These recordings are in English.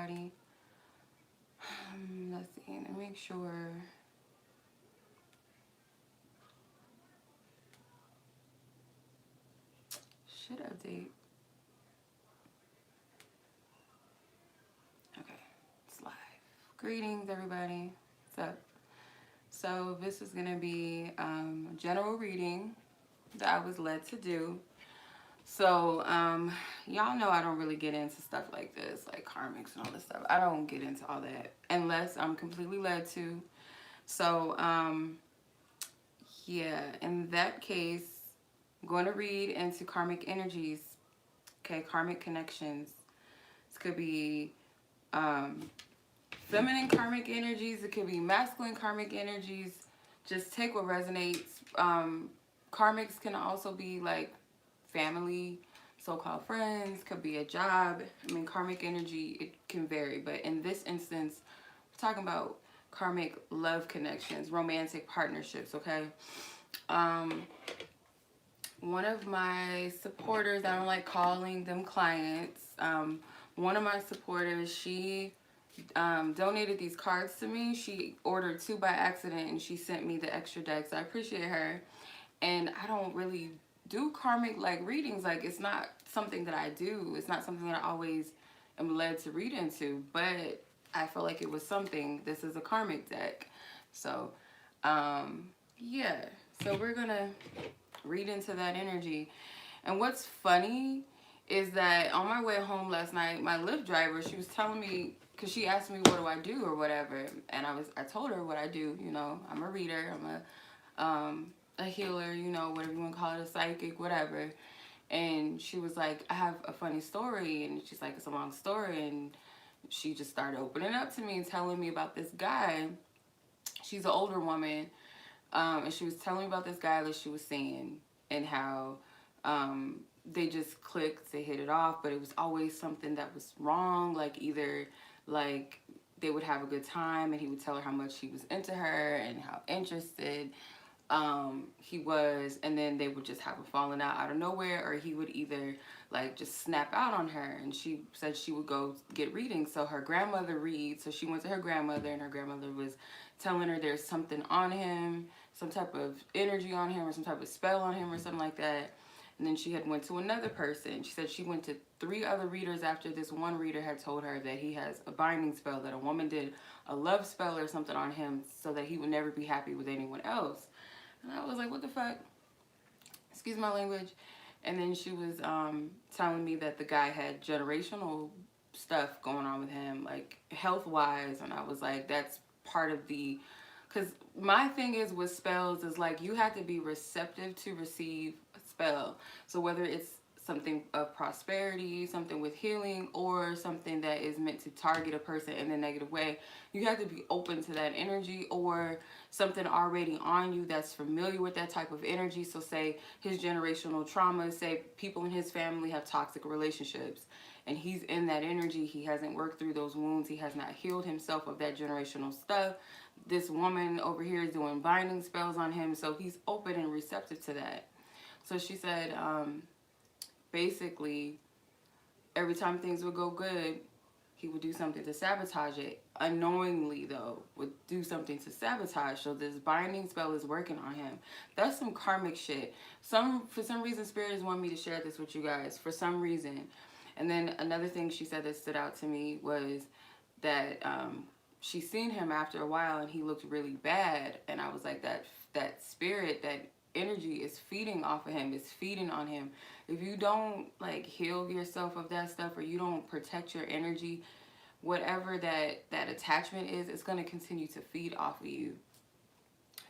everybody. Let's see, and make sure. Should update. Okay, it's live. Greetings, everybody. What's up? So this is gonna be a general reading that I was led to do. So y'all know I don't really get into stuff like this, like karmics and all this stuff. I don't get into all that unless I'm completely led to. So yeah, in that case, I'm going to read into karmic energies. Okay, karmic connections. This could be feminine karmic energies. It could be masculine karmic energies. Just take what resonates. Karmics can also be like family, so-called friends, could be a job. I mean, karmic energy, it can vary. But in this instance, we're talking about karmic love connections, romantic partnerships, okay? One of my supporters, I don't like calling them clients, one of my supporters, she donated these cards to me. She ordered 2 by accident and she sent me the extra decks. I appreciate her. And I don't really do karmic like readings. Like, it's not something that I do. It's not something that I always am led to read into. But I feel like it was something. This is a karmic deck. So, yeah. So we're going to read into that energy. And what's funny is that on my way home last night, my Lyft driver, she was telling me, because she asked me what do I do or whatever, and I told her what I do. You know, I'm a reader, I'm a healer, you know, whatever you want to call it, a psychic, whatever. And she was like, I have a funny story, and she's like, it's a long story. And she just started opening up to me and telling me about this guy. She's an older woman, and she was telling me about this guy that she was seeing and how they just clicked, they hit it off, but it was always something that was wrong. Like, either like they would have a good time and he would tell her how much he was into her and how interested he was, and then they would just have a falling out of nowhere, or he would either like just snap out on her. And she said she would go get readings. So her grandmother reads, so she went to her grandmother, and her grandmother was telling her there's something on him, some type of energy on him, or some type of spell on him, or something like that. And then she had went to another person. She said she went to 3 other readers after this one reader had told her that he has a binding spell, that a woman did a love spell or something on him so that he would never be happy with anyone else. And I was like, what the fuck? Excuse my language. And then she was telling me that the guy had generational stuff going on with him, like health-wise. And I was like, that's part of the... Because my thing is with spells is like you have to be receptive to receive a spell. So whether it's something of prosperity, something with healing, or something that is meant to target a person in a negative way, you have to be open to that energy, or something already on you that's familiar with that type of energy. So say his generational trauma, say people in his family have toxic relationships, and he's in that energy, he hasn't worked through those wounds, he has not healed himself of that generational stuff. This woman over here is doing binding spells on him, so he's open and receptive to that. So she said, basically, every time things would go good, he would do something to sabotage it. Unknowingly, though, would do something to sabotage. So this binding spell is working on him. That's some karmic shit. For some reason, Spirit is wanting me to share this with you guys. For some reason. And then another thing she said that stood out to me was that she seen him after a while and he looked really bad. And I was like, that spirit, that energy is feeding off of him, is feeding on him. If you don't like heal yourself of that stuff, or you don't protect your energy, whatever that attachment is, it's going to continue to feed off of you.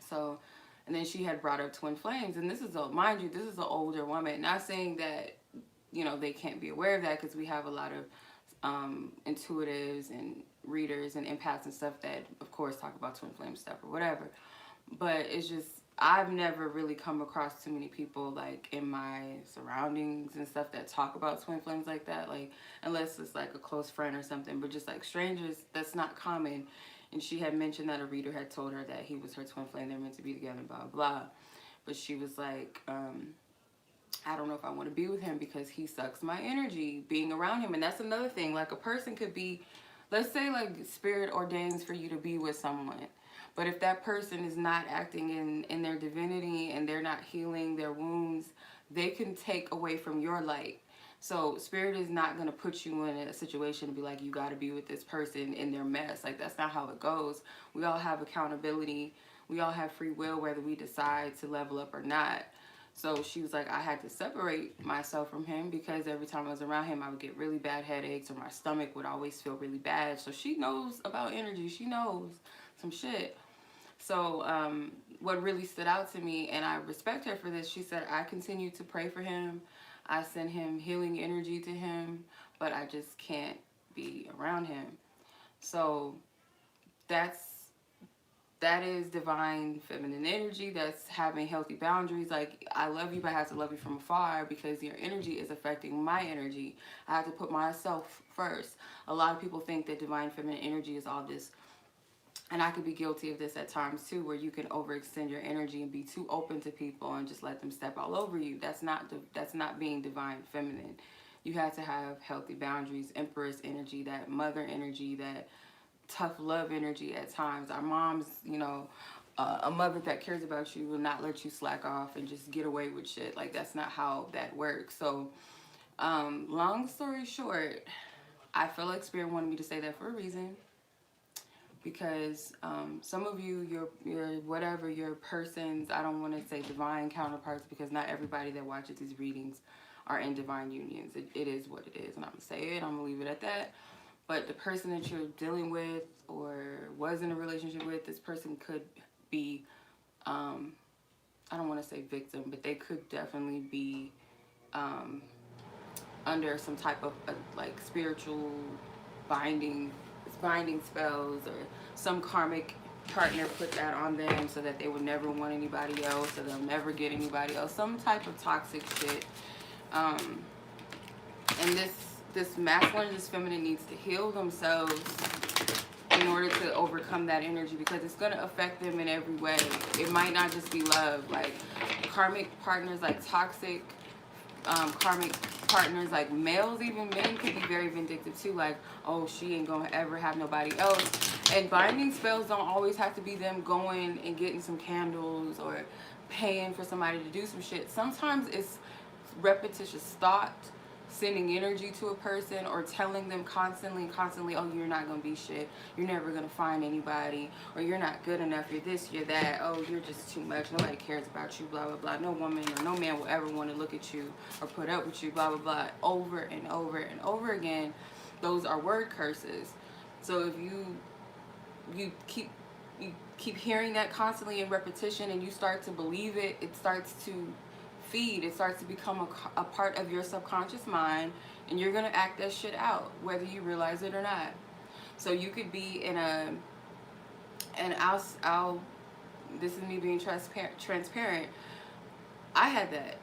So, and then she had brought up twin flames, and this is mind you, this is an older woman. Not saying that, you know, they can't be aware of that, because we have a lot of intuitives and readers and empaths and stuff that of course talk about twin flame stuff or whatever. But it's just, I've never really come across too many people like in my surroundings and stuff that talk about twin flames like that, like unless it's like a close friend or something. But just like strangers, that's not common. And she had mentioned that a reader had told her that he was her twin flame, they're meant to be together, blah blah. But she was like, I don't know if I want to be with him because he sucks my energy being around him. And that's another thing. Like, a person could be let's say like spirit ordains for you to be with someone, but if that person is not acting in their divinity and they're not healing their wounds, they can take away from your light. So spirit is not going to put you in a situation to be like, you got to be with this person in their mess. Like, that's not how it goes. We all have accountability. We all have free will, whether we decide to level up or not. So she was like, I had to separate myself from him because every time I was around him, I would get really bad headaches or my stomach would always feel really bad. So she knows about energy. She knows some shit. So what really stood out to me, and I respect her for this, she said, I continue to pray for him. I send him healing energy to him, but I just can't be around him. So that is divine feminine energy. That's having healthy boundaries. Like, I love you, but I have to love you from afar because your energy is affecting my energy. I have to put myself first. A lot of people think that divine feminine energy is all this, and I could be guilty of this at times too, where you can overextend your energy and be too open to people and just let them step all over you. That's not being divine feminine. You have to have healthy boundaries, empress energy, that mother energy, that tough love energy at times. Our moms, you know, a mother that cares about you will not let you slack off and just get away with shit. Like, that's not how that works. So long story short, I feel like Spirit wanted me to say that for a reason. Because some of you, your whatever, your persons, I don't want to say divine counterparts, because not everybody that watches these readings are in divine unions. It is what it is, and I'm going to say it, I'm going to leave it at that. But the person that you're dealing with or was in a relationship with, this person could be, I don't want to say victim, but they could definitely be under some type of like spiritual binding spells, or some karmic partner put that on them so that they would never want anybody else, or they'll never get anybody else, some type of toxic shit. And this masculine, this feminine needs to heal themselves in order to overcome that energy, because it's going to affect them in every way. It might not just be love. Like, karmic partners, like toxic karmic partners, like males, even men, could be very vindictive too. Like, oh, she ain't gonna ever have nobody else. And binding spells don't always have to be them going and getting some candles or paying for somebody to do some shit. Sometimes it's repetitious thought, sending energy to a person, or telling them constantly, oh, you're not gonna be shit, you're never gonna find anybody, or you're not good enough, you're this, you're that, oh, you're just too much, nobody cares about you, blah blah blah, no woman or no man will ever want to look at you or put up with you, blah blah blah, over and over and over again. Those are word curses. So if you keep hearing that constantly in repetition, and you start to believe it, it starts to feed, it starts to become a part of your subconscious mind, and you're gonna act that shit out whether you realize it or not. So you could be in a, and I'll this is me being transparent. I had that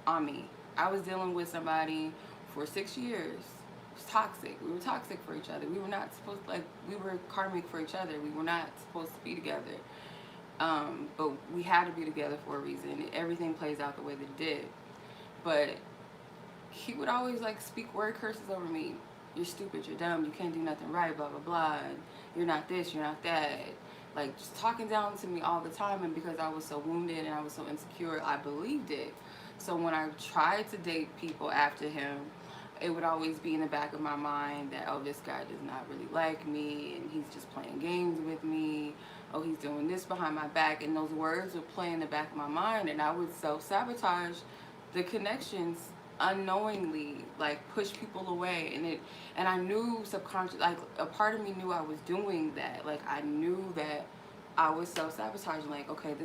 on me. I was dealing with somebody for 6 years. It was toxic. We were toxic for each other. We were not supposed to, like, we were karmic for each other. We were not supposed to be together. But we had to be together for a reason. Everything plays out the way that it did. But he would always like speak word curses over me. You're stupid, you're dumb, you can't do nothing right, blah blah blah, and you're not this, you're not that. Like, just talking down to me all the time. And because I was so wounded and I was so insecure, I believed it. So when I tried to date people after him, it would always be in the back of my mind that, oh, this guy does not really like me, and he's just playing games with me. Oh, he's doing this behind my back. And those words would play in the back of my mind, and I would self-sabotage the connections unknowingly, like push people away. And I knew subconscious, like a part of me knew I was doing that. Like, I knew that I was self-sabotaging. Like, okay,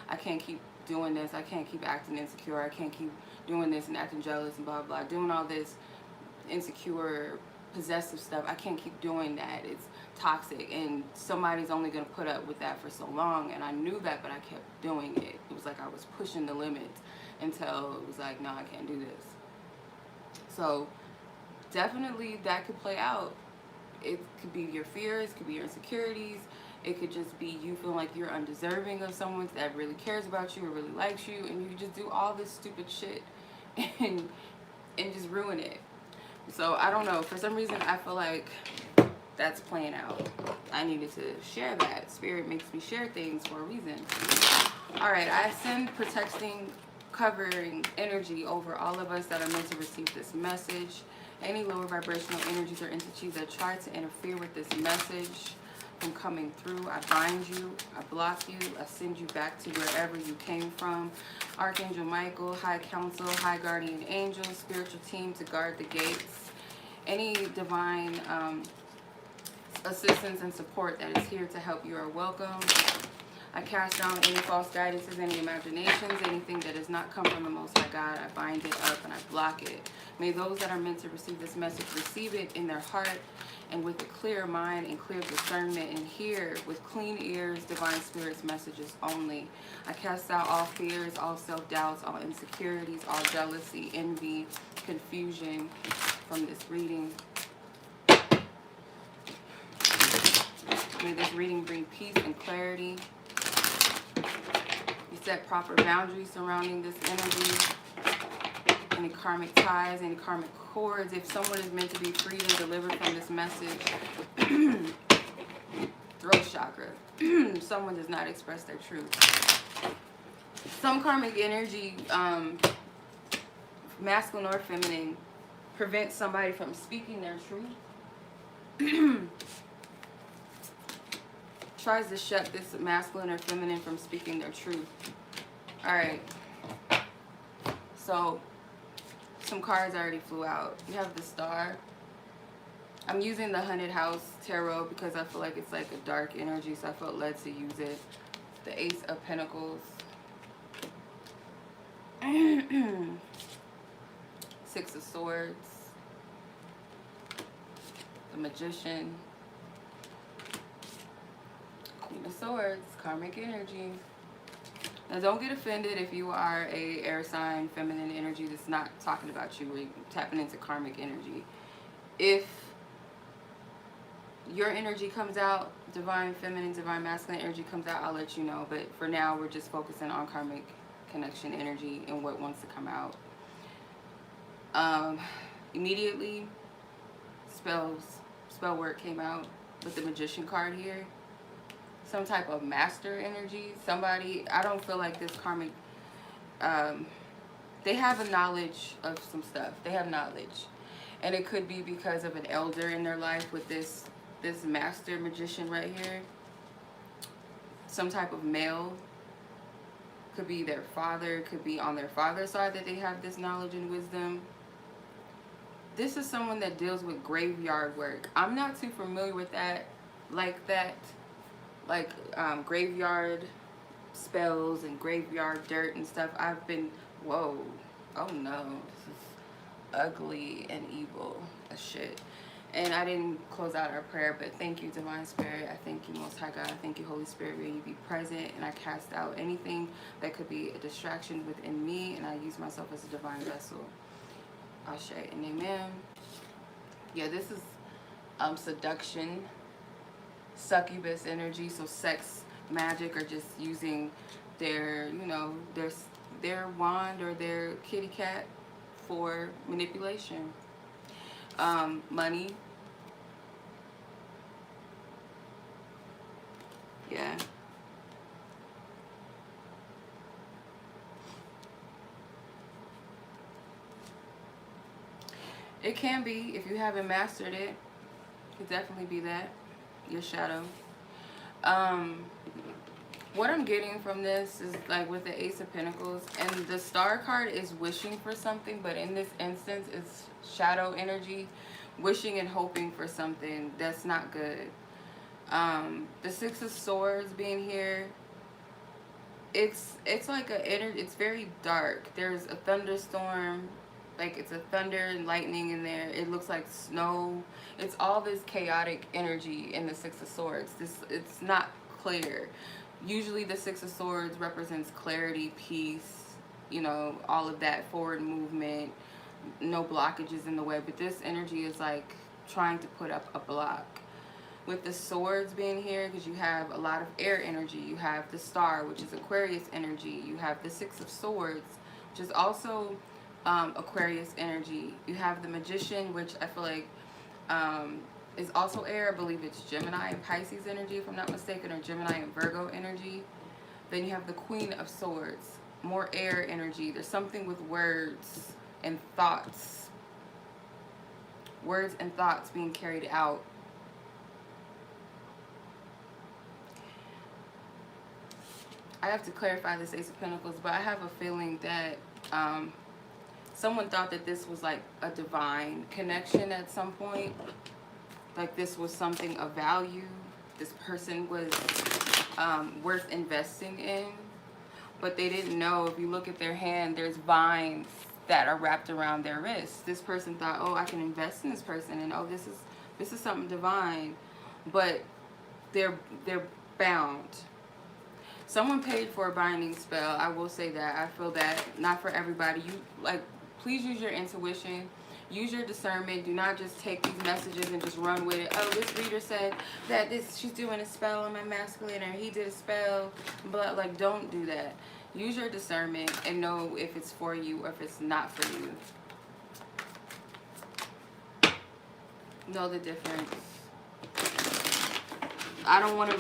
I can't keep doing this. I can't keep acting insecure. I can't keep doing this and acting jealous and blah blah, doing all this insecure possessive stuff. I can't keep doing that. It's toxic, and somebody's only going to put up with that for so long. And I knew that, but I kept doing it. It was like I was pushing the limits until it was like, no, I can't do this. So definitely that could play out. It could be your fears, it could be your insecurities, it could just be you feeling like you're undeserving of someone that really cares about you or really likes you, and you just do all this stupid shit and just ruin it. So I don't know, for some reason I feel like that's playing out. I needed to share that. Spirit makes me share things for a reason. All right, I send protecting, covering energy over all of us that are meant to receive this message. Any lower vibrational energies or entities that try to interfere with this message from coming through, I bind you, I block you, I send you back to wherever you came from. Archangel Michael, High Council, High Guardian Angel, spiritual team to guard the gates. Any divine assistance and support that is here to help you are welcome. I cast down any false guidances, any imaginations, anything that does not come from the Most High God. I bind it up and I block it. May those that are meant to receive this message receive it in their heart and with a clear mind and clear discernment, and hear with clean ears divine spirits messages only. I cast out all fears, all self-doubts, all insecurities, all jealousy, envy, confusion from this reading. May this reading bring peace and clarity. You set proper boundaries surrounding this energy. Any karmic ties, any karmic cords. If someone is meant to be freed and delivered from this message, throat chakra. Someone does not express their truth. Some karmic energy, masculine or feminine, prevents somebody from speaking their truth. Tries to shut this masculine or feminine from speaking their truth. Alright. So, some cards already flew out. You have the Star. I'm using the 100 House Tarot because I feel like it's like a dark energy, so I felt led to use it. The Ace of Pentacles. Six of Swords. The Magician. Queen of Swords. Karmic energy. Now, don't get offended if you are a air sign, feminine energy that's not talking about you or you're tapping into karmic energy. If your energy comes out, divine feminine, divine masculine energy comes out, I'll let you know. But for now, we're just focusing on karmic connection energy and what wants to come out. Immediately, spell work came out with the Magician card here. Some type of master energy. Somebody, I don't feel like this karmic, they have a knowledge of some stuff. They have knowledge. And it could be because of an elder in their life with this master magician right here. Some type of male. Could be their father. Could be on their father's side that they have this knowledge and wisdom. This is someone that deals with graveyard work. I'm not too familiar with that, like graveyard spells and graveyard dirt and stuff. I've been, whoa, oh no, this is ugly and evil as shit. And I didn't close out our prayer, but thank you, Divine Spirit. I thank you, Most High God. I thank you, Holy Spirit. May you be present, and I cast out anything that could be a distraction within me, and I use myself as a divine vessel. Ashe and amen. Yeah, this is seduction, succubus energy. So sex, magic, or just using their, you know, their wand or their kitty cat for manipulation. Money. Yeah. It can be, if you haven't mastered it, it could definitely be that, your shadow. What I'm getting from this is like with the Ace of Pentacles, and the Star card is wishing for something, but in this instance, it's shadow energy, wishing and hoping for something that's not good. The Six of Swords being here, it's like a energy, it's very dark. There's a thunderstorm. Like it's a thunder and lightning in there. It looks like snow. It's all this chaotic energy in the Six of Swords. It's not clear. Usually the Six of Swords represents clarity, peace, you know, all of that forward movement, no blockages in the way. But this energy is like trying to put up a block. With the swords being here, because you have a lot of air energy. You have the Star, which is Aquarius energy. You have the Six of Swords, which is also Aquarius energy. You have the Magician, which I feel like is also air. I believe it's Gemini and Pisces energy, if I'm not mistaken, or Gemini and Virgo energy. Then you have the Queen of Swords, more air energy. There's something with words and thoughts. Words and thoughts being carried out. I have to clarify this Ace of Pentacles, but I have a feeling that someone thought that this was like a divine connection at some point. Like this was something of value. This person was worth investing in. But they didn't know, if you look at their hand, there's vines that are wrapped around their wrists. This person thought, oh, I can invest in this person, and oh, this is something divine. But they're bound. Someone paid for a binding spell. I will say that. I feel that not for everybody. You like, please use your intuition. Use your discernment. Do not just take these messages and just run with it. Oh, this reader said that she's doing a spell on my masculine, or he did a spell. But like, don't do that. Use your discernment and know if it's for you or if it's not for you. Know the difference. I don't want to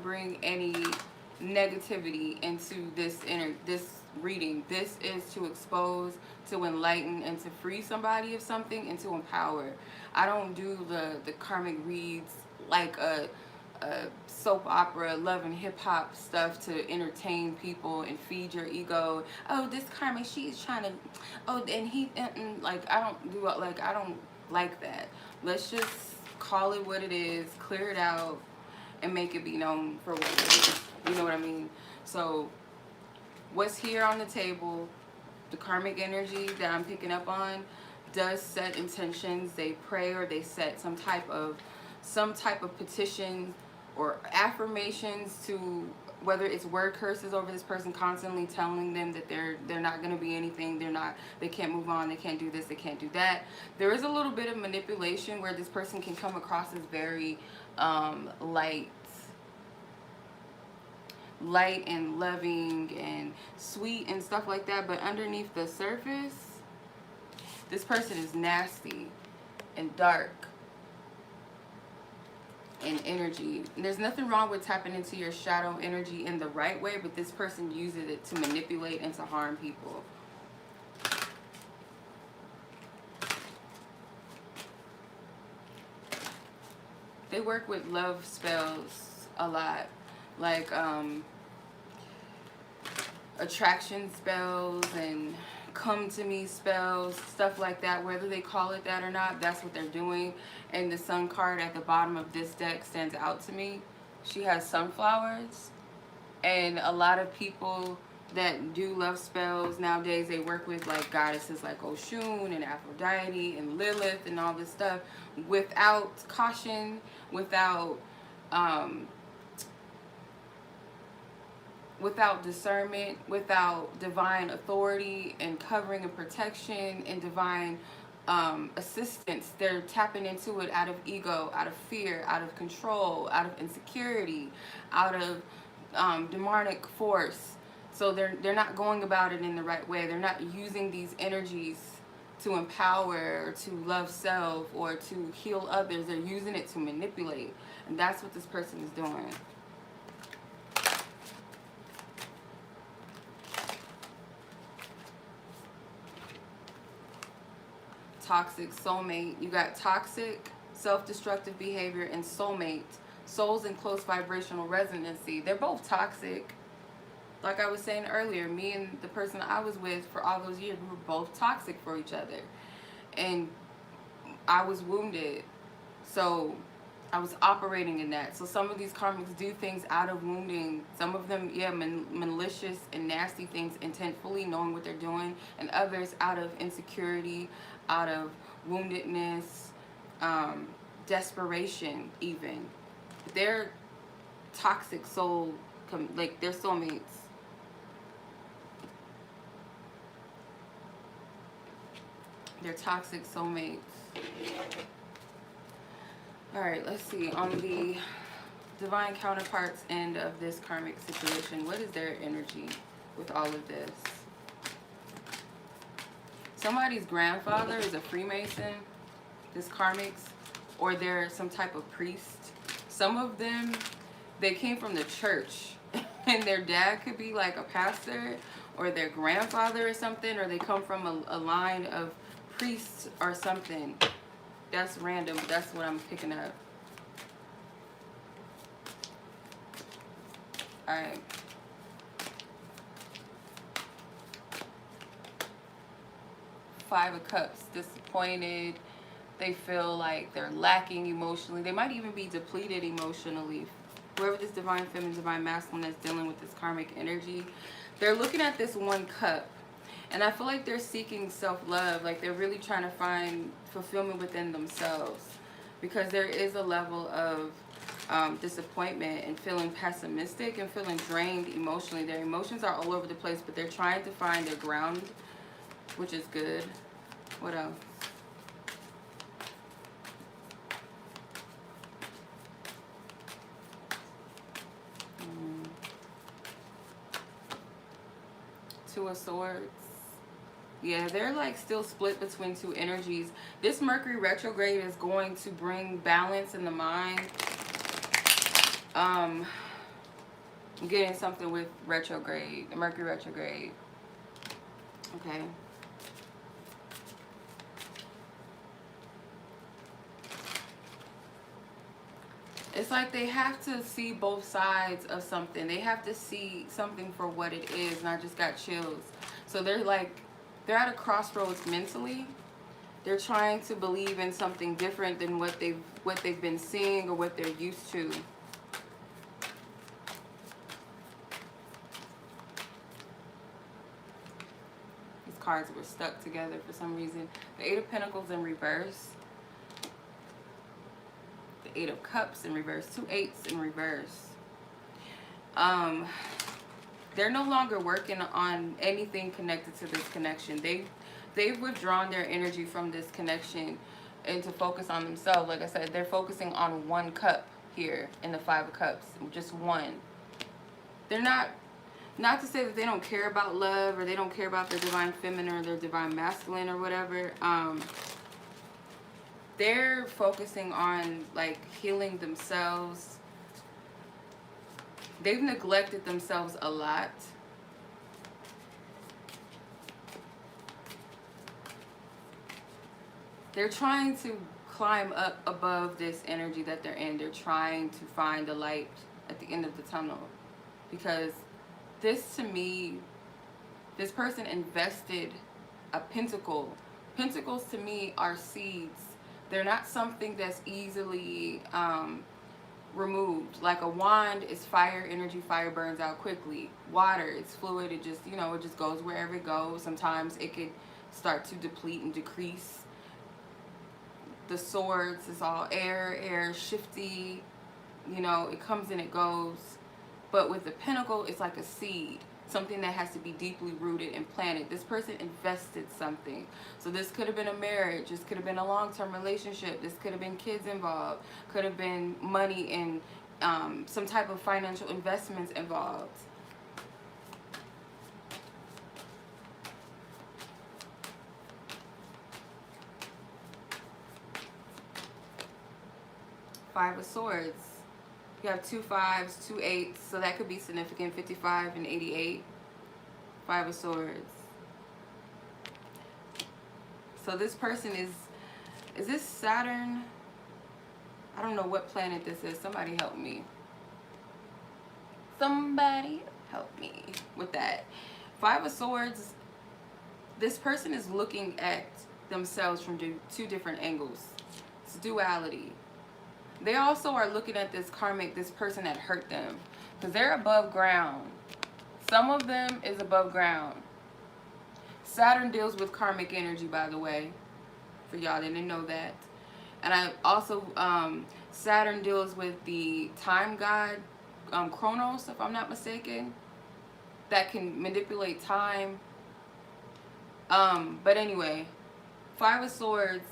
bring any negativity into this reading. This is to expose, to enlighten, and to free somebody of something, and to empower. I don't do the karmic reads like a soap opera, love and hip hop stuff to entertain people and feed your ego. Oh, this karmic, she's trying to, oh, and he, like, I don't like that. Let's just call it what it is, clear it out, and make it be known for what it is. You know what I mean? So what's here on the table, the karmic energy that I'm picking up on, does set intentions. They pray, or they set some type of petition or affirmations to, whether it's word curses over this person, constantly telling them that they're not going to be anything, they can't move on, they can't do this, they can't do that. There is a little bit of manipulation where this person can come across as very light and loving and sweet and stuff like that, but underneath the surface, this person is nasty and dark in energy. And there's nothing wrong with tapping into your shadow energy in the right way, but this person uses it to manipulate and to harm people. They work with love spells a lot, like attraction spells and come to me spells, stuff like that. Whether they call it that or not, that's what they're doing. And the sun card at the bottom of this deck stands out to me. She has sunflowers, and a lot of people that do love spells nowadays, they work with like goddesses like Oshun and Aphrodite and Lilith and all this stuff without caution, without discernment, without divine authority and covering and protection and divine assistance. They're tapping into it out of ego, out of fear, out of control, out of insecurity, out of demonic force. So they're not going about it in the right way. They're not using these energies to empower or to love self or to heal others. They're using it to manipulate. And that's what this person is doing. Toxic, soulmate. You got toxic, self-destructive behavior, and soulmate. Souls in close vibrational resonancy. They're both toxic. Like I was saying earlier, me and the person I was with for all those years, we were both toxic for each other. And I was wounded. So I was operating in that. So some of these karmics do things out of wounding. Some of them, yeah, malicious and nasty things intentfully, knowing what they're doing. And others out of insecurity, out of woundedness, desperation even. They're toxic soul, like they're soulmates. They're toxic soulmates. Alright, let's see. On the divine counterparts end of this karmic situation, what is their energy with all of this? Somebody's grandfather is a Freemason. this karmics, or they're some type of priest. Some of them, they came from the church and their dad could be like a pastor or their grandfather or something, or they come from a line of priests or something. That's random, but that's what I'm picking up. Alright. Five of Cups, disappointed. They feel like they're lacking emotionally. They might even be depleted emotionally. Whoever this divine feminine, divine masculine that's dealing with this karmic energy, they're looking at this one cup. And I feel like they're seeking self-love. Like they're really trying to find fulfillment within themselves. Because there is a level of disappointment and feeling pessimistic and feeling drained emotionally. Their emotions are all over the place, but they're trying to find their ground, which is good. What else? Two of Swords. Yeah, they're like still split between two energies. This Mercury retrograde is going to bring balance in the mind. I'm getting something with retrograde, the Mercury retrograde. Okay. It's like they have to see both sides of something. They have to see something for what it is. And I just got chills. So they're like, they're at a crossroads mentally. They're trying to believe in something different than what they've been seeing or what they're used to. These cards were stuck together for some reason. The Eight of Pentacles in reverse. The Eight of Cups in reverse. Two eights in reverse. They're no longer working on anything connected to this connection. They've withdrawn their energy from this connection and to focus on themselves. Like I said, they're focusing on one cup here in the Five of Cups. Just one. They're not to say that they don't care about love or they don't care about their divine feminine or their divine masculine or whatever. They're focusing on like healing themselves. They've neglected themselves a lot. They're trying to climb up above this energy that they're in. They're trying to find the light at the end of the tunnel. Because this, to me, this person invested a pentacle. Pentacles, to me, are seeds. They're not something that's easily removed. Like a wand is fire energy. Fire burns out quickly. Water, it's fluid. It just, you know, it just goes wherever it goes. Sometimes it could start to deplete and decrease. The swords is all air, shifty. You know, it comes and it goes. But with the pentacle, it's like a seed. Something that has to be deeply rooted and planted. This person invested something. So this could have been a marriage. This could have been a long-term relationship. This could have been kids involved. Could have been money and some type of financial investments involved. Five of Swords. You have 2 5s, 2 8s, so that could be significant. 55 and 88. Five of Swords. So this person is this Saturn? I don't know what planet this is. Somebody help me. Somebody help me with that. Five of Swords. This person is looking at themselves from two different angles. It's duality. They also are looking at this karmic, this person that hurt them. Because they're above ground. Some of them is above ground. Saturn deals with karmic energy, by the way. For y'all that didn't know that. And I also, Saturn deals with the time god, Chronos, if I'm not mistaken. That can manipulate time. But anyway, Five of Swords.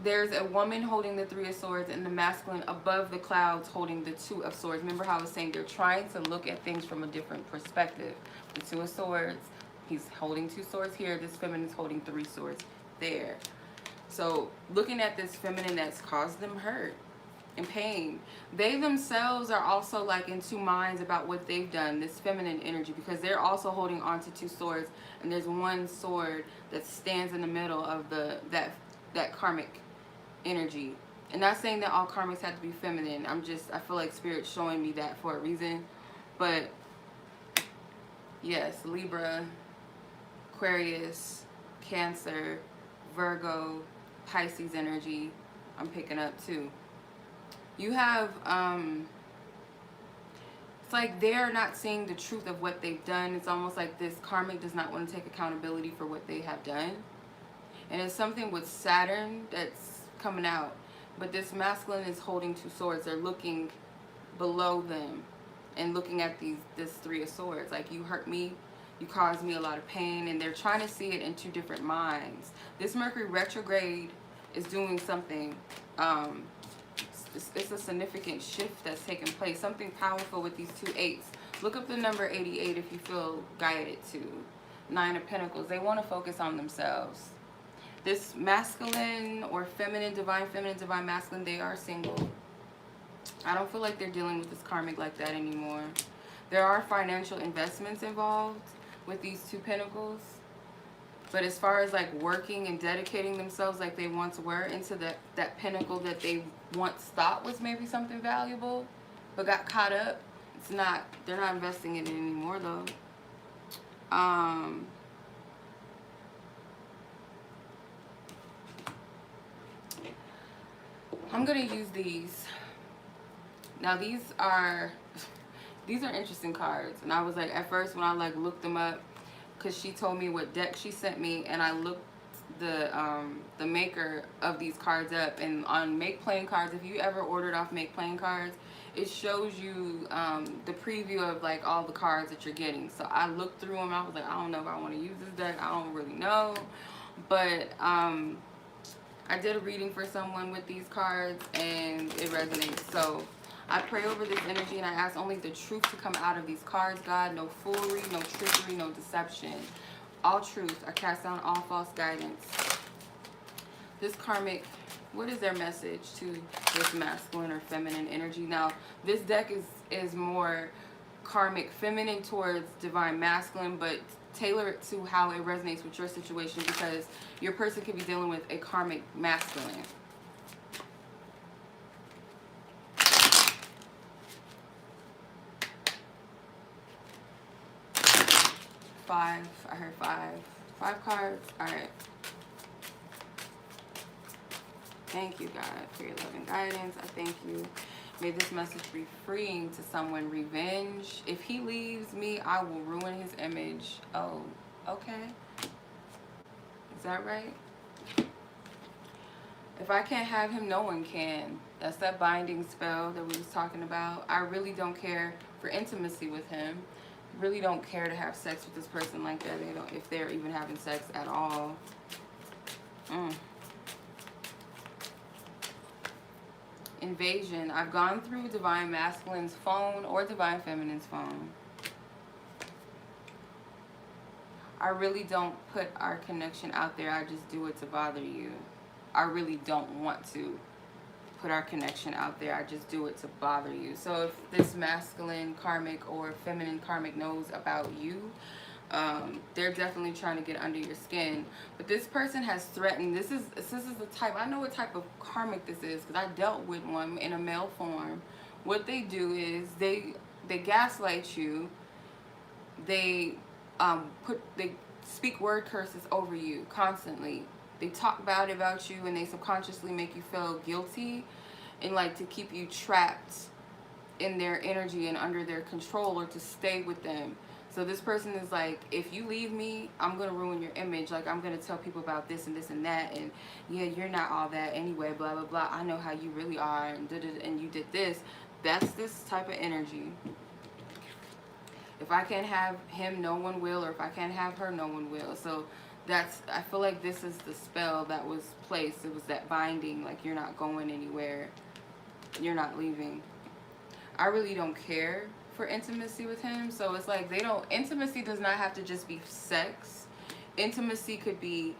There's a woman holding the Three of Swords and the masculine above the clouds holding the Two of Swords. Remember how I was saying they're trying to look at things from a different perspective. The Two of Swords, he's holding 2 swords here. This feminine is holding 3 swords there. So looking at this feminine that's caused them hurt and pain, they themselves are also like in two minds about what they've done, this feminine energy, because they're also holding on to two swords, and there's one sword that stands in the middle of that karmic energy. And not saying that all karmics have to be feminine. I feel like Spirit's showing me that for a reason. But yes, Libra, Aquarius, Cancer, Virgo, Pisces energy, I'm picking up too. You have, it's like they're not seeing the truth of what they've done. It's almost like this karmic does not want to take accountability for what they have done. And it's something with Saturn that's coming out. But this masculine is holding two swords. They're looking below them and looking at this Three of Swords. Like, you hurt me, you caused me a lot of pain, and they're trying to see it in two different minds. This Mercury retrograde is doing something. It's a significant shift that's taking place. Something powerful with these two eights. Look up the number 88 if you feel guided to. Nine of Pentacles. They want to focus on themselves. This masculine or feminine, divine masculine, they are single. I don't feel like they're dealing with this karmic like that anymore. There are financial investments involved with these two pentacles. But as far as like working and dedicating themselves like they once were into that pinnacle that they once thought was maybe something valuable, but got caught up, it's not, they're not investing in it anymore though. I'm gonna use these. Now these are interesting cards, and I was like, at first when I like looked them up, because she told me what deck she sent me, and I looked the maker of these cards up, and on Make Playing Cards, if you ever ordered off Make Playing Cards, it shows you the preview of like all the cards that you're getting. So I looked through them. I was like, I don't know if I want to use this deck. I don't really know, but I did a reading for someone with these cards, and it resonates. So I pray over this energy, and I ask only the truth to come out of these cards, God. No foolery, no trickery, no deception. All truth. I cast down all false guidance. This karmic, what is their message to this masculine or feminine energy? Now, this deck is more karmic feminine towards divine masculine, but tailor it to how it resonates with your situation, because your person could be dealing with a karmic masculine. Five. I heard five. 5 cards. All right. Thank you, God, for your love and guidance. I thank you. May this message be freeing to someone. Revenge. If he leaves me, I will ruin his image. Oh, okay. Is that right? If I can't have him, no one can. That's that binding spell that we was talking about. I really don't care for intimacy with him. Really don't care to have sex with this person like that. They don't, if they're even having sex at all. Invasion. I've gone through divine masculine's phone or divine feminine's phone. I really don't put our connection out there. I just do it to bother you. I really don't want to put our connection out there. I just do it to bother you. So if this masculine karmic or feminine karmic knows about you, they're definitely trying to get under your skin. But this person has threatened. This is the type. I know what type of karmic this is, because I dealt with one in a male form. What they do is they gaslight you. They speak word curses over you constantly. They talk bad about you, and they subconsciously make you feel guilty, and like to keep you trapped in their energy and under their control, or to stay with them. So this person is like, if you leave me, I'm going to ruin your image. Like, I'm going to tell people about this and this and that. And yeah, you're not all that anyway, blah, blah, blah. I know how you really are. And you did this. That's this type of energy. If I can't have him, no one will. Or if I can't have her, no one will. So that's, I feel like this is the spell that was placed. It was that binding. Like, you're not going anywhere. You're not leaving. I really don't care for intimacy with him. So it's like, intimacy does not have to just be sex. Intimacy could be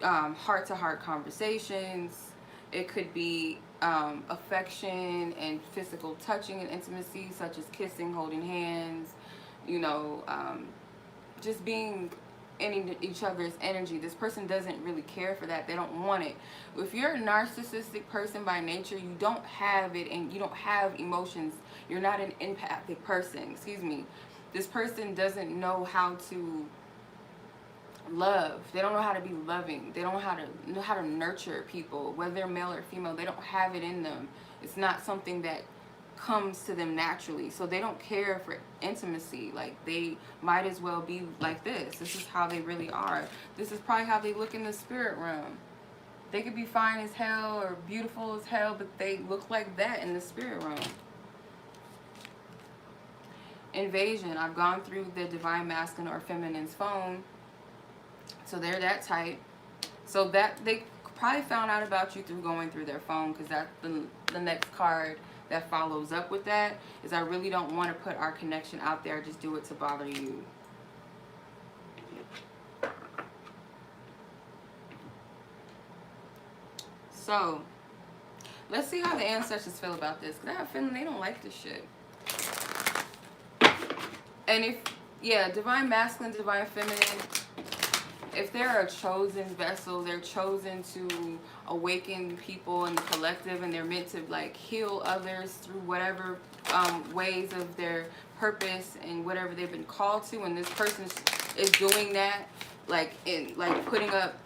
heart-to-heart conversations. It could be affection and physical touching and intimacy, such as kissing, holding hands, you know, just being in each other's energy. This person doesn't really care for that. They don't want it. If you're a narcissistic person by nature, you don't have it, and you don't have emotions. You're not an empathic person. Excuse me. This person doesn't know how to love. They don't know how to be loving. They don't know how to nurture people, whether they're male or female. They don't have it in them. It's not something that comes to them naturally. So they don't care for intimacy. Like, they might as well be like this. This is how they really are. This is probably how they look in the spirit realm. They could be fine as hell or beautiful as hell, but they look like that in the spirit realm. Invasion. I've gone through the divine masculine or feminine's phone. So they're that type. So that they probably found out about you through going through their phone, because that's the next card that follows up with that is, I really don't want to put our connection out there. I just do it to bother you. So let's see how the ancestors feel about this, because I have a feeling they don't like this shit. And if, yeah, divine masculine, divine feminine, if they're a chosen vessel, they're chosen to awaken people in the collective, and they're meant to like heal others through whatever ways of their purpose and whatever they've been called to, and this person is doing that, like putting up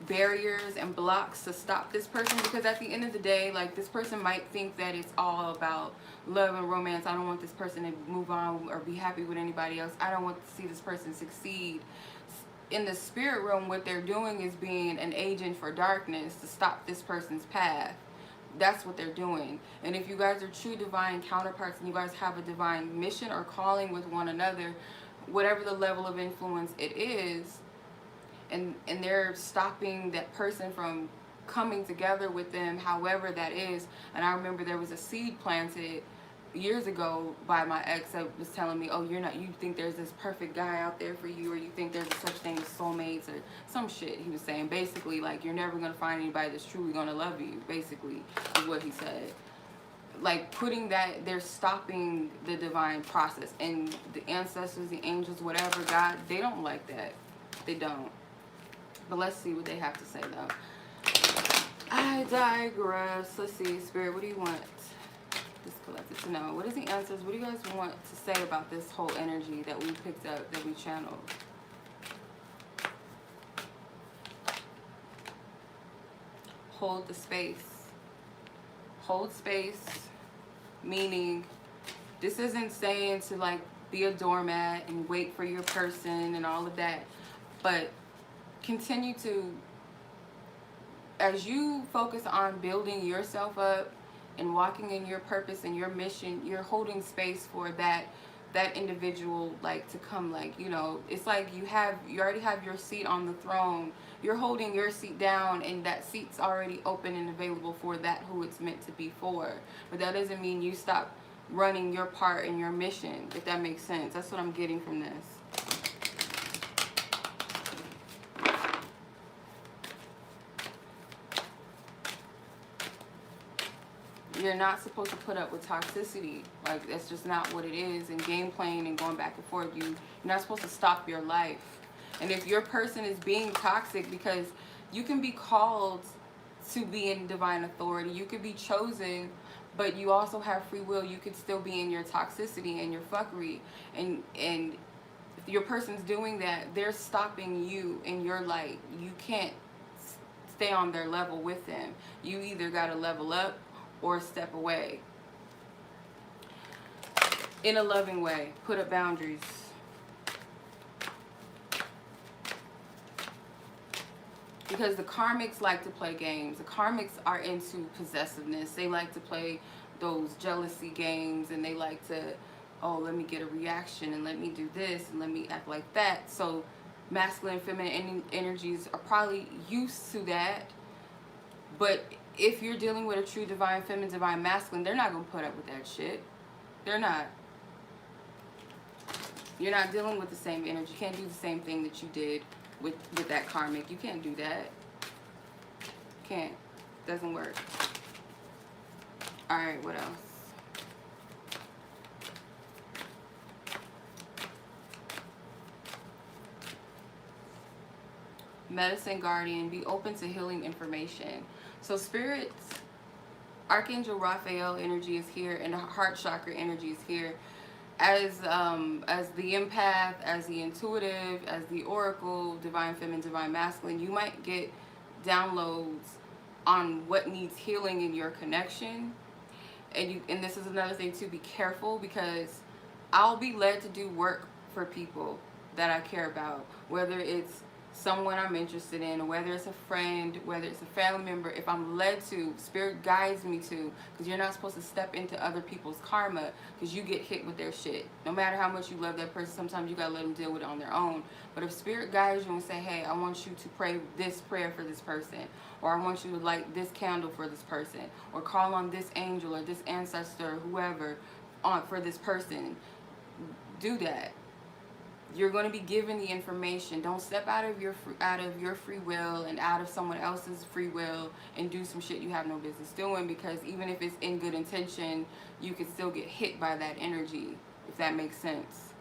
barriers and blocks to stop this person, because at the end of the day, like, this person might think that it's all about love and romance. I don't want this person to move on or be happy with anybody else. I don't want to see this person succeed. In the spirit realm, what they're doing is being an agent for darkness to stop this person's path. That's what they're doing. And if you guys are true divine counterparts and you guys have a divine mission or calling with one another, whatever the level of influence it is, and they're stopping that person from coming together with them, however that is. And I remember there was a seed planted years ago by my ex that was telling me, oh, you think there's this perfect guy out there for you, or you think there's such thing as soulmates, or some shit he was saying. Basically, like, you're never going to find anybody that's truly going to love you, basically, is what he said. Like, putting that, they're stopping the divine process. And the ancestors, the angels, whatever, God, they don't like that. They don't. But let's see what they have to say, though. I digress. Let's see, Spirit, what do you want this collective to know? What is the answers? What do you guys want to say about this whole energy that we picked up, that we channeled? Hold the space. Hold space, meaning this isn't saying to, like, be a doormat and wait for your person and all of that, but continue to, as you focus on building yourself up and walking in your purpose and your mission, you're holding space for that individual, like, to come. Like, you know, it's like you already have your seat on the throne. You're holding your seat down, and that seat's already open and available for that who it's meant to be for. But that doesn't mean you stop running your part in your mission, if that makes sense. That's what I'm getting from this. You're not supposed to put up with toxicity. Like, that's just not what it is. And game playing and going back and forth, you're not supposed to stop your life. And if your person is being toxic, because you can be called to be in divine authority, you could be chosen, but you also have free will. You could still be in your toxicity and your fuckery. And if your person's doing that, they're stopping you in your light. You can't stay on their level with them. You either got to level up or step away. In a loving way. Put up boundaries. Because the karmics like to play games. The karmics are into possessiveness. They like to play those jealousy games, and they like to, oh, let me get a reaction, and let me do this, and let me act like that. So masculine and feminine energies are probably used to that. But if you're dealing with a true divine feminine, divine masculine, they're not going to put up with that shit. They're not. You're not dealing with the same energy. You can't do the same thing that you did with that karmic. You can't do that. Can't. Doesn't work. Alright, what else? Medicine guardian, be open to healing information. So spirits, Archangel Raphael energy is here, and the heart chakra energy is here. As the empath, as the intuitive, as the oracle, divine feminine, divine masculine, you might get downloads on what needs healing in your connection. And this is another thing too, be careful, because I'll be led to do work for people that I care about, whether it's someone I'm interested in, or whether it's a friend, whether it's a family member. If I'm led to, spirit guides me to, because you're not supposed to step into other people's karma, because you get hit with their shit. No matter how much you love that person, sometimes you gotta let them deal with it on their own. But if spirit guides you and say, hey, I want you to pray this prayer for this person, or I want you to light this candle for this person, or call on this angel or this ancestor, whoever, for this person, do that. You're going to be given the information. Don't step out of your free will and out of someone else's free will and do some shit you have no business doing, because even if it's in good intention, you could still get hit by that energy, if that makes sense.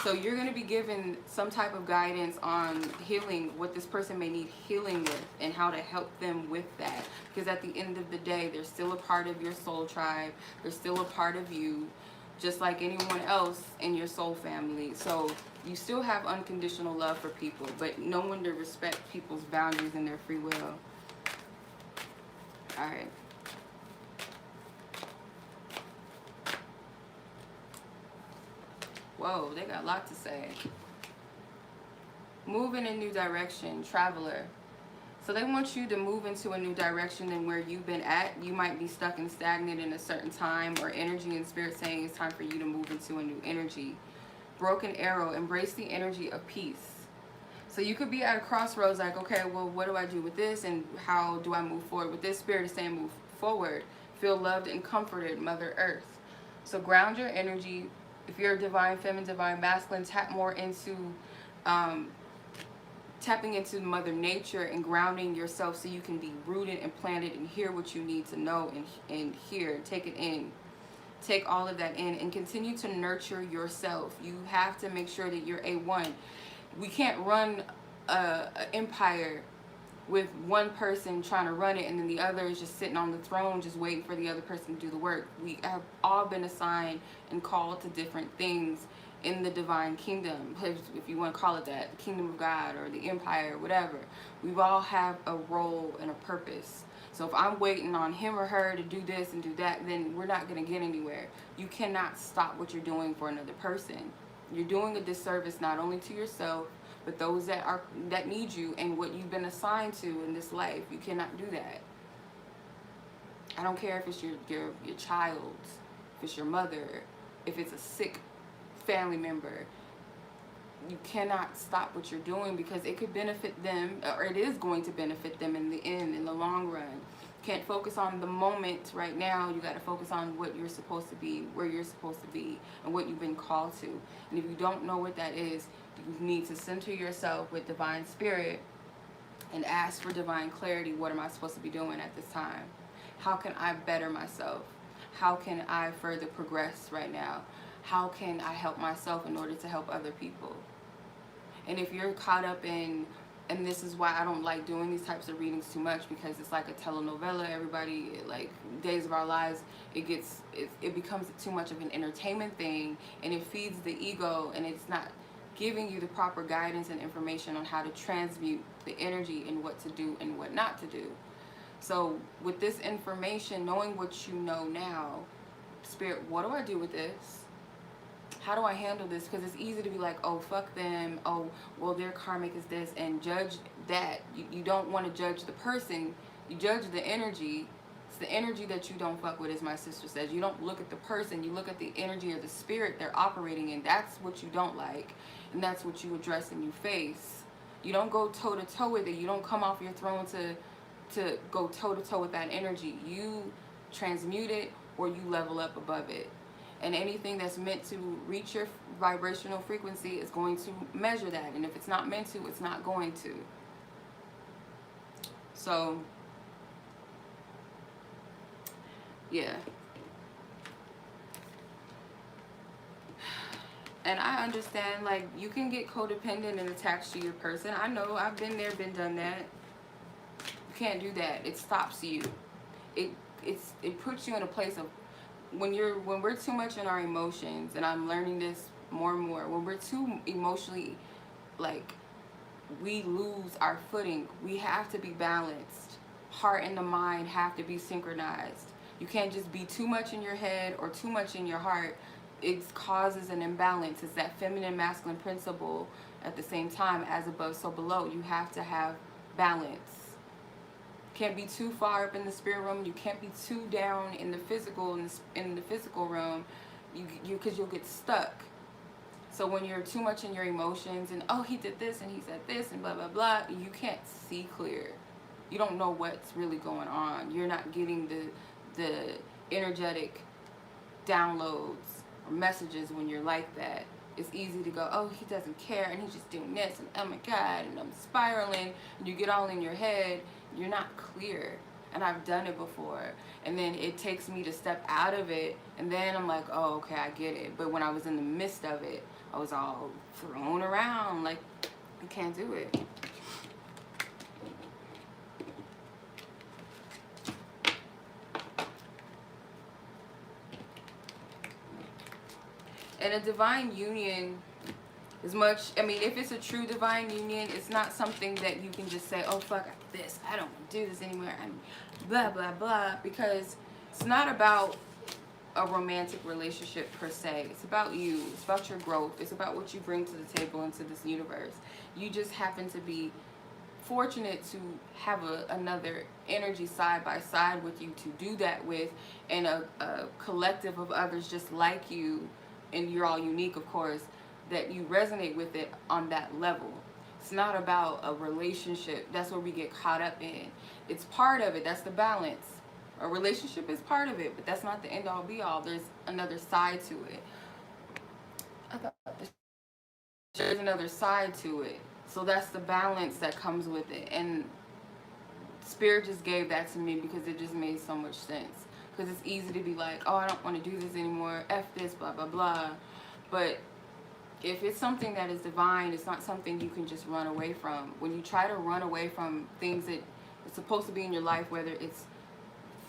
So you're going to be given some type of guidance on healing, what this person may need healing with, and how to help them with that. Because at the end of the day, they're still a part of your soul tribe. They're still a part of you, just like anyone else in your soul family. So you still have unconditional love for people, but know when to respect people's boundaries and their free will. All right. Whoa, they got a lot to say. Move in a new direction, traveler. So they want you to move into a new direction than where you've been at. You might be stuck and stagnant in a certain time or energy, and spirit saying it's time for you to move into a new energy. Broken arrow, embrace the energy of peace. So you could be at a crossroads like, okay, well, what do I do with this, and how do I move forward with this? Spirit is saying move forward. Feel loved and comforted, Mother Earth. So ground your energy. If you're a divine feminine, divine masculine, tap more into tapping into Mother Nature and grounding yourself so you can be rooted and planted and hear what you need to know and hear. Take it in. Take all of that in and continue to nurture yourself. You have to make sure that you're A1. We can't run an empire with one person trying to run it and then the other is just sitting on the throne just waiting for the other person to do the work. We have all been assigned and called to different things in the divine kingdom, if you want to call it that, the kingdom of God or the empire, whatever. We all have a role and a purpose. So if I'm waiting on him or her to do this and do that, then we're not going to get anywhere. You cannot stop what you're doing for another person. You're doing a disservice not only to yourself, but those that need you and what you've been assigned to in this life. You cannot do that. I don't care if it's your child, if it's your mother, if it's a sick family member. You cannot stop what you're doing, because it could benefit them, or it is going to benefit them in the end, in the long run. You can't focus on the moment right now. You got to focus on what you're supposed to be, where you're supposed to be, and what you've been called to. And if you don't know what that is, you need to center yourself with divine spirit and ask for divine clarity. What am I supposed to be doing at this time? How can I better myself? How can I further progress right now? How can I help myself in order to help other people? And if you're caught up in, and this is why I don't like doing these types of readings too much, because it's like a telenovela. Everybody, like Days of Our Lives, it becomes too much of an entertainment thing, and it feeds the ego, and it's not giving you the proper guidance and information on how to transmute the energy and what to do and what not to do. So with this information, knowing what you know now, Spirit, what do I do with this? How do I handle this? Because it's easy to be like, oh, fuck them. Oh, well, their karmic is this, and judge that. You don't want to judge the person. You judge the energy. It's the energy that you don't fuck with, as my sister says. You don't look at the person. You look at the energy or the spirit they're operating in. That's what you don't like, and that's what you address and you face. You don't go toe-to-toe with it. You don't come off your throne to go toe-to-toe with that energy. You transmute it, or you level up above it. And anything that's meant to reach your vibrational frequency is going to measure that. And if it's not meant to, it's not going to. So Yeah. And I understand, like, you can get codependent and attached to your person. I know, I've been there, been done that. You can't do that. It stops you. It puts you in a place of, when we're too much in our emotions, and I'm learning this more and more, when we're too emotionally, like, we lose our footing. We have to be balanced. Heart and the mind have to be synchronized. You can't just be too much in your head or too much in your heart. It causes an imbalance. It's that feminine masculine principle at the same time, as above so below. You have to have balance. Can't be too far up in the spirit realm. You can't be too down in the physical, in the physical realm, because you'll get stuck. So when you're too much in your emotions and, oh, he did this and he said this and blah, blah, blah, you can't see clear. You don't know what's really going on. You're not getting the energetic downloads or messages when you're like that. It's easy to go, oh, he doesn't care and he's just doing this and oh my God, and I'm spiraling, and you get all in your head. You're not clear. And I've done it before. And then it takes me to step out of it, and then I'm like, oh, okay, I get it. But when I was in the midst of it, I was all thrown around, like, I can't do it. And a divine union, as much, I mean, if it's a true divine union, it's not something that you can just say, oh, fuck this, I don't want to do this anymore, I'm blah, blah, blah, because it's not about a romantic relationship per se. It's about you. It's about your growth. It's about what you bring to the table into this universe. You just happen to be fortunate to have another energy side by side with you to do that with, and a collective of others just like you, and you're all unique, of course, that you resonate with it on that level. It's not about a relationship. That's where we get caught up in. It's part of it. That's the balance. A relationship is part of it, but that's not the end all be all. There's another side to it. There's another side to it. So that's the balance that comes with it. And Spirit just gave that to me because it just made so much sense. Because it's easy to be like, oh, I don't want to do this anymore. F this, blah, blah, blah. But if it's something that is divine, it's not something you can just run away from. When you try to run away from things that are supposed to be in your life, whether it's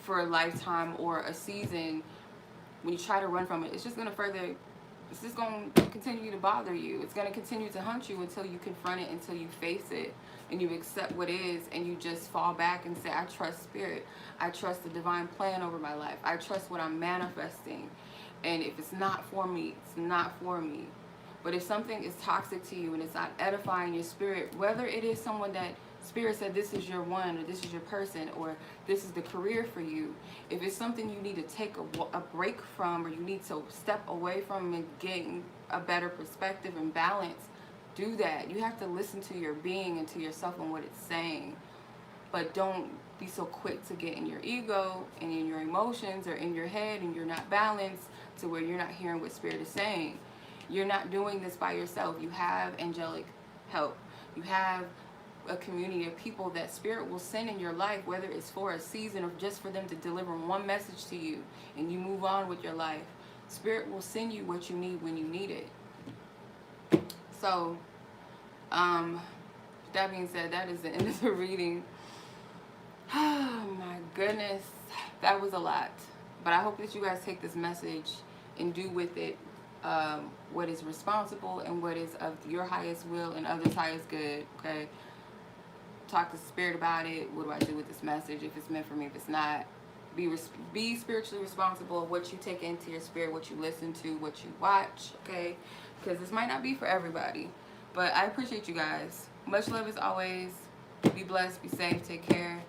for a lifetime or a season, when you try to run from it, it's just going to continue to bother you. It's going to continue to hunt you until you confront it, until you face it, and you accept what is, and you just fall back and say, I trust Spirit. I trust the divine plan over my life. I trust what I'm manifesting. And if it's not for me, it's not for me. But if something is toxic to you and it's not edifying your spirit, whether it is someone that Spirit said this is your one, or this is your person, or this is the career for you, if it's something you need to take a break from, or you need to step away from and gain a better perspective and balance, do that. You have to listen to your being and to yourself and what it's saying. But don't be so quick to get in your ego and in your emotions or in your head, and you're not balanced to where you're not hearing what Spirit is saying. You're not doing this by yourself. You have angelic help. You have a community of people that Spirit will send in your life, whether it's for a season or just for them to deliver one message to you and you move on with your life. Spirit will send you what you need when you need it. So, that being said, that is the end of the reading. Oh my goodness, that was a lot. But I hope that you guys take this message and do with it what is responsible and what is of your highest will and others' highest good, okay? Talk to Spirit about it. What do I do with this message? If it's meant for me, if it's not, be spiritually responsible of what you take into your spirit, what you listen to, what you watch, okay? Because this might not be for everybody. But I appreciate you guys. Much love as always. Be blessed, be safe, take care.